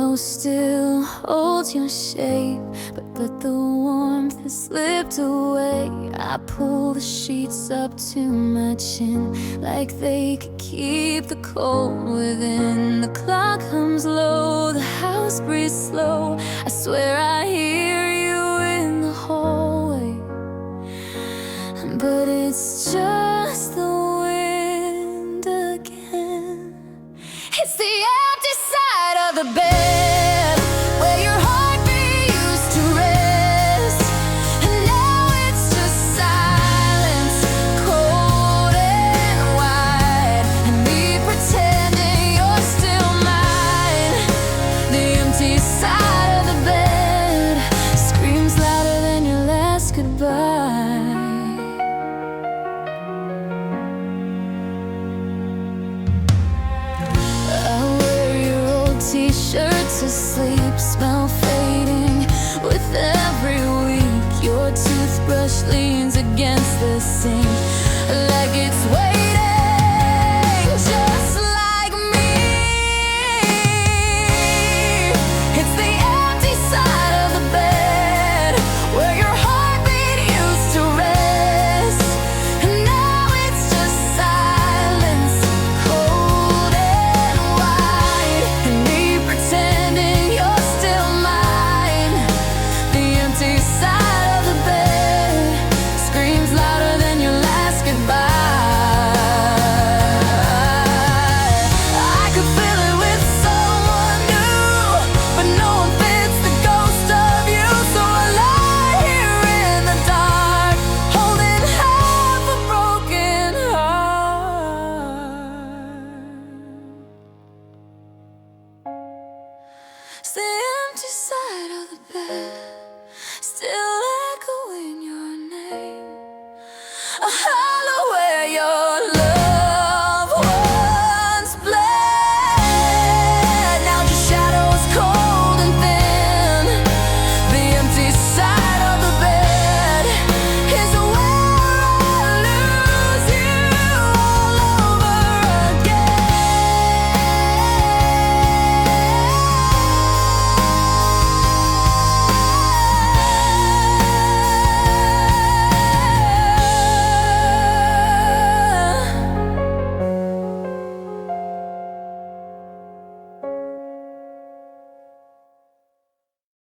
pillow still holds your shape, but the warmth has slipped away. I pull the sheets up to my chin, like they could keep the cold within. The clock hums low, the house breathes slow. I swear I hear you in the hallway, but it's just the wind again. It's the empty side of the bed where your heartbeat used to rest, and now it's just silence, cold and white, and me pretending you're still mine. The empty side of the bed screams louder than your last goodbye. T-shirts asleep, smell fading with every week. Your toothbrush leans against the sink like it's waiting, just like me. It's the empty side of the bed where your heartbeat used to rest, and now it's just silence, cold and white, and me pretending you're still mine. The empty side of the bed screams louder than your last goodbye. I could fill it with someone new, but no one fits the ghost of you. So I lie here in the dark, holding half a broken heart. It's the empty side of the bed.